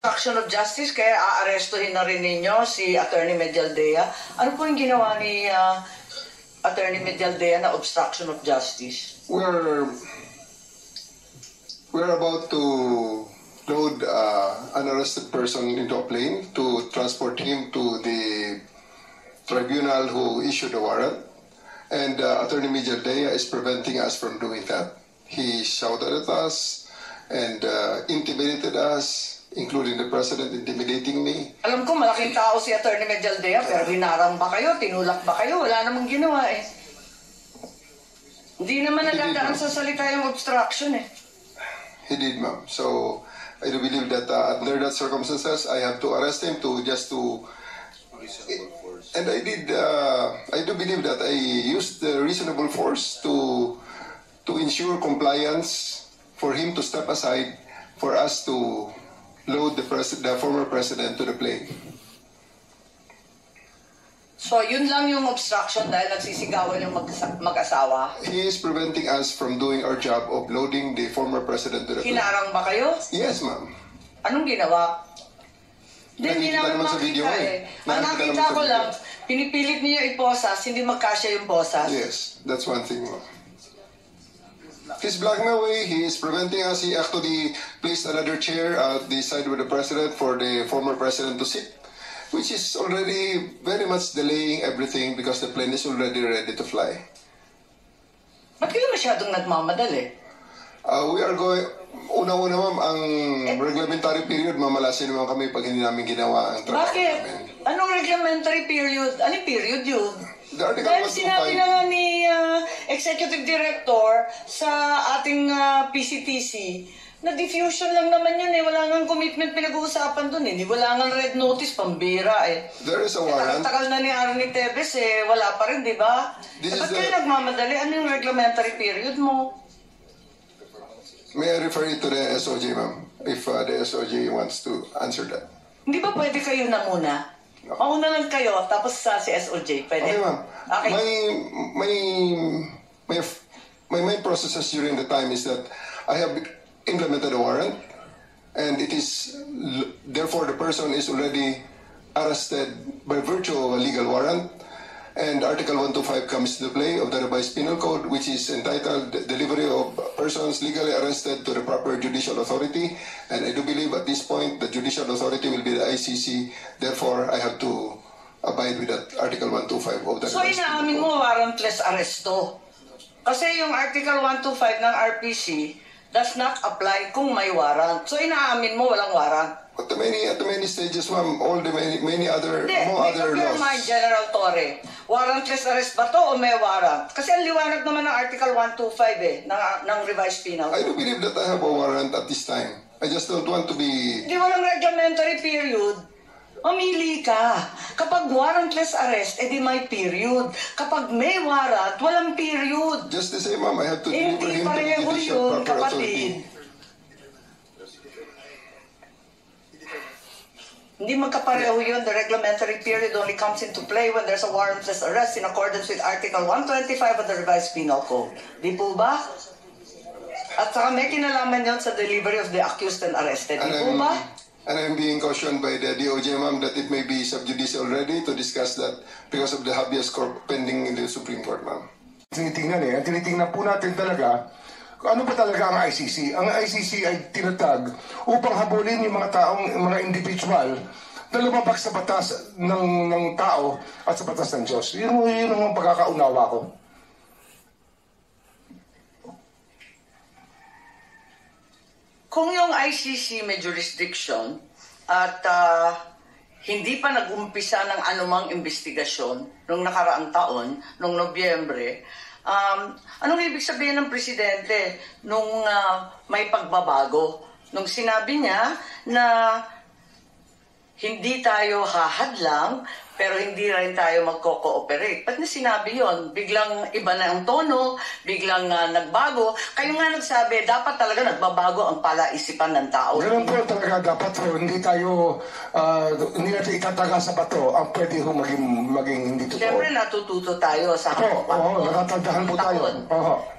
Action of justice, kaya aarestuhin na rin ninyo si Attorney Medialdea. Ano po yung ginawa ni Attorney Medialdea na obstruction of justice? We're about to load an arrested person into a plane to transport him to the tribunal who issued the warrant. And Attorney Medialdea is preventing us from doing that. He shouted at us and intimidated us, including the president intimidating me. Alam ko, malaking tao si Attorney Medialdea, pero hinarang ba kayo? Tinulak ba kayo? Wala namang ginawa eh. Hindi naman nagandaan sa salita yung obstruction eh. He did, ma'am. So, I do believe that under that circumstances, I have to arrest him and I do believe that I used the reasonable force to ensure compliance for him to step aside for us to load the former president to the plane. So, yun lang yung obstruction dahil nagsisigawan yung mag-asawa? He is preventing us from doing our job of loading the former president to the plane. Hinarang ba kayo? Yes, ma'am. Anong ginawa? Hindi naman makita eh. Ang nakita ko lang, pinipilit niyo iposas, hindi magkasya yung posas. Yes, that's one thing, ma'am. He's blocking my way. He is preventing us. He actually placed another chair at the side with the president for the former president to sit, which is already very much delaying everything because the plane is already ready to fly. Ba't kayo masyadong nagmamadali? We are going... Una-una, ma'am, ang reglementary period, mamalasin naman kami pag hindi namin ginawa ang trabaho Bakit? namin. Anong reglementary period? Anong period yun? Dahil sinabi na nga ni Executive Director sa ating PCTC na diffusion lang naman yun eh. Wala nang commitment pinag-uusapan dun eh. Wala nang red notice, pambira eh. There is a warrant. Tagal na ni Arnie Tevez eh. Wala pa rin, di ba? Ba't kayo nagmamadali? Ano yung reglementary period mo? May I refer you to the SOJ, ma'am? If the SOJ wants to answer that. Hindi ba pwede kayo na muna? Mauna lang kayo, tapos si SOJ. Pwede? Okay, ma'am. Okay. My main processes during the time is that I have implemented a warrant, and it is therefore the person is already arrested by virtue of a legal warrant, and Article 125 comes to play of the revised penal code, which is entitled Delivery of Persons Legally Arrested to the Proper Judicial Authority, and I do believe at this point the judicial authority will be the ICC. Therefore, I have to abide with that Article 125 of the revised penal code. So, inaamin mo warrantless arresto? Kasi yung Article 125 ng RPC does not apply kung may warrant. So, inaamin mo walang warrant? At the many stages, ma'am, all the many other, more other laws. Mind, General Torre, warrantless arrest ba to o may warrant? Kasi ang liwanag naman ng Article 125 eh, ng revised penal. I do believe that I have a warrant at this time. I just don't want to be... Di walang reglementary period. Mamili ka. Kapag warrantless arrest, edi may period. Kapag may warrant, walang period. Just the same, ma'am, I have to deliver him to the judicial proper authority. Hindi magkapareho yun. The reglementary period only comes into play when there's a warrantless arrest in accordance with Article 125 of the revised penal code. Di po ba? At saka may kinalaman yun sa delivery of the accused and arrested. Di po ba? And I'm being cautioned by the DOJ, ma'am, that it may be sub judice already to discuss that because of the habeas corpus pending in the Supreme Court, ma'am. Tinitingnan po natin talaga ano ba talaga ang ICC? Ang ICC ay tinatag upang habulin yung mga individual na lumabag sa batas ng tao at sa batas ng Diyos. Yun ang pagkakaunawa ko. Kung yung ICC may jurisdiction at hindi pa nag-umpisa ng anumang investigasyon nung nakaraang taon, nung Nobyembre, anong ibig sabihin ng presidente nung may pagbabago? Nung sinabi niya na hindi tayo hahadlang, pero hindi rin tayo magko-cooperate. Ba't na sinabi yon? Biglang iba na ang tono, biglang nagbago. Kayo nga nagsabi, dapat talaga nagbabago ang palaisipan ng tao. Ganun po talaga dapat ho. Hindi natin itataga sa bato ang pwede ho maging hindi totoo. Siyempre natututo tayo sa natatandaan po tayo.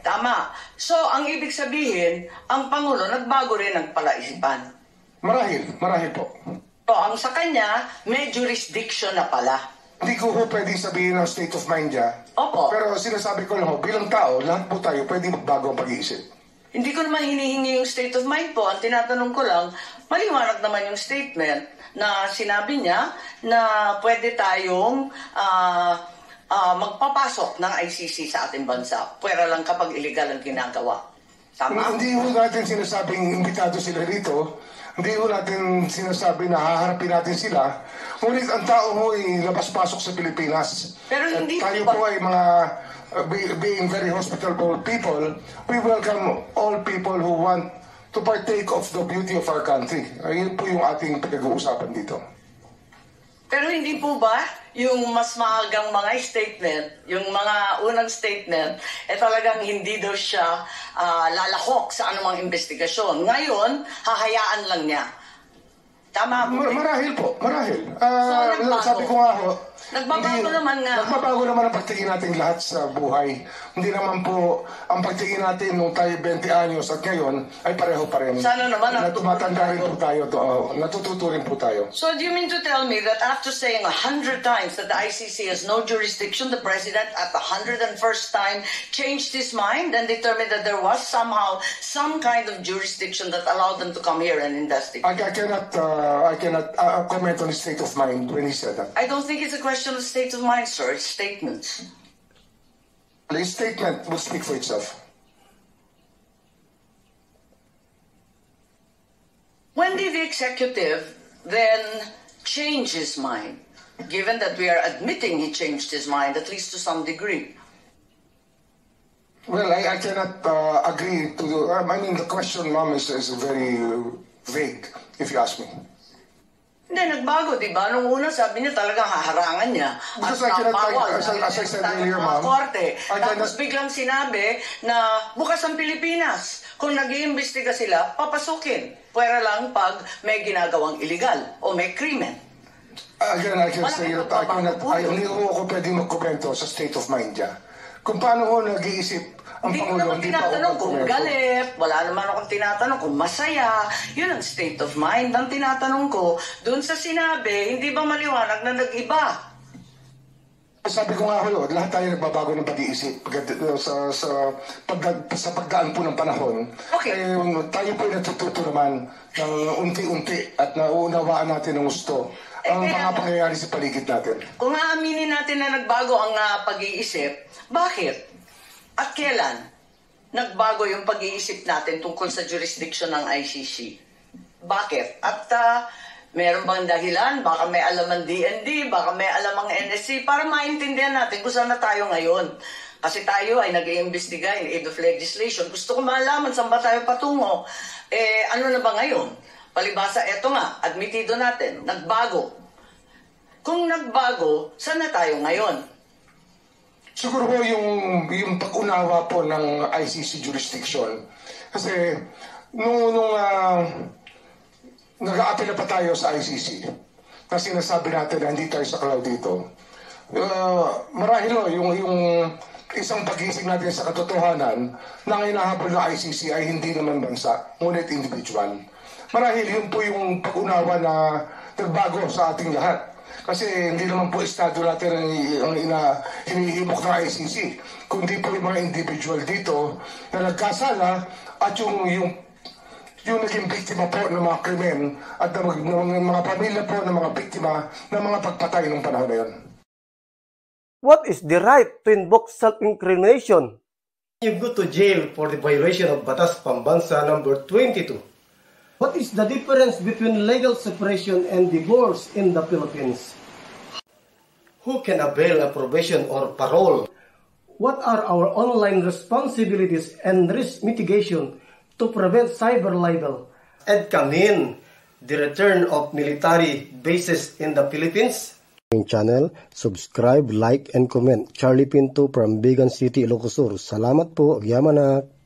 Tama. So, ang ibig sabihin, ang Pangulo nagbago rin ang palaisipan. Marahil po. So, ang sa kanya, may jurisdiction na pala. Hindi ko po pwedeng sabihin ang state of mind niya. Opo. Pero sinasabi ko lang, bilang tao, lahat po tayo pwede magbago ang pag-iisip. Hindi ko naman hinihingi yung state of mind po. Ang tinatanong ko lang, maliwanag naman yung statement na sinabi niya na pwede tayong magpapasok ng ICC sa ating bansa. Pwera lang kapag illegal ang ginagawa. Tama? Hindi po natin sinasabing imbitado sila rito. Hindi po natin sinasabi na haharapin natin sila. Ngunit ang tao mo ay labas-pasok sa Pilipinas. Pero hindi tayo ba- po ay mga being very hospitable people, we welcome all people who want to partake of the beauty of our country. Ayun po yung ating pinag-uusapan dito. Pero hindi po ba yung mas maagang mga statement, yung mga unang statement, talagang hindi daw siya lalahok sa anumang investigasyon. Ngayon, hahayaan lang niya. Tama po. Marahil po, marahil. nagbago. Sabi ko nga ho, Nagbabago naman nga. Nagbabago naman ang pagtingin natin lahat sa buhay. Hindi naman po ang pagtingin natin nung tayo 20 anyos at ngayon ay pareho pa rin. Sana naman tumatanda rin po tayo. Natututo rin po tayo. So do you mean to tell me that after saying 100 times that the ICC has no jurisdiction, the President at the 101st time changed his mind and determined that there was somehow some kind of jurisdiction that allowed them to come here and investigate? I cannot comment on his state of mind when he said that. I don't think it's a question of state of mind, sir. It's statements. His statement will speak for itself. When did the executive then change his mind? Given that we are admitting he changed his mind, at least to some degree. Well, I cannot agree to I mean, the question, ma'am, is very vague, if you ask me. Hindi, nagbago, di ba? Nung una, sabi niya talagang haharangan niya. Because I cannot, as I said earlier, ma'am, korte. Tapos biglang sinabi na bukas ang Pilipinas. Kung nag-iimbestiga sila, papasukin. Pwera lang pag may ginagawang illegal o may krimen. Again, I can say that hindi ko ako pwedeng magkomento sa state of mind niya. Kung paano ko nag-iisip ang Hindi ko Pangulo, naman hindi pa ako tinatanong kung magkomento. galit, wala naman akong tinatanong kung masaya. Yun ang state of mind. Ang tinatanong ko, doon sa sinabi, hindi ba maliwanag na nag-iba? Sabi ko nga ho, lahat tayo nagbabago ng pag-iisip sa pagdaan po ng panahon. Okay. Tayo po ay natututo naman ng unti-unti at nauunawaan natin ng gusto ang mga pangyayari sa paligid natin. Kung aaminin natin na nagbago ang pag-iisip, bakit? At kailan nagbago yung pag-iisip natin tungkol sa jurisdiction ng ICC? Bakit? At meron bang dahilan? Baka may alam ang DND, baka may alam ang NSC, para maintindihan natin kung saan na tayo ngayon. Kasi tayo ay nag-iimbestiga in aid of legislation. Gusto ko malaman saan ba tayo patungo. Ano na ba ngayon? Palibasa, eto nga, admitido natin, nagbago. Kung nagbago, saan na tayo ngayon? Siguro po yung pag-unawa po ng ICC jurisdiction. Kasi nung nag-a-apela pa tayo sa ICC, na sinasabi natin na hindi tayo saklaw dito, marahil yung isang pag-iisip natin sa katotohanan na ang hinahabol ng ICC ay hindi naman bansa, ngunit individual. Marahil yun po yung pag-unawa na nagbago sa ating lahat. Kasi hindi naman po estado natin ang hinihimok ng ICC, kundi po yung mga individual dito na nagkasala at yung naging biktima po ng mga krimen at ng mga pamilya po ng mga biktima ng mga pagpatay ng panahon na yun. What is the right to invoke self-incrimination? You go to jail for the violation of Batas Pambansa number 22. What is the difference between legal separation and divorce in the Philippines? Who can avail a probation or parole? What are our online responsibilities and risk mitigation to prevent cyber libel? And come in the return of military bases in the Philippines. Channel, subscribe, like, and comment. Charlie Pinto from Bigan City, Ilocos Sur. Salamat po, Yamanak.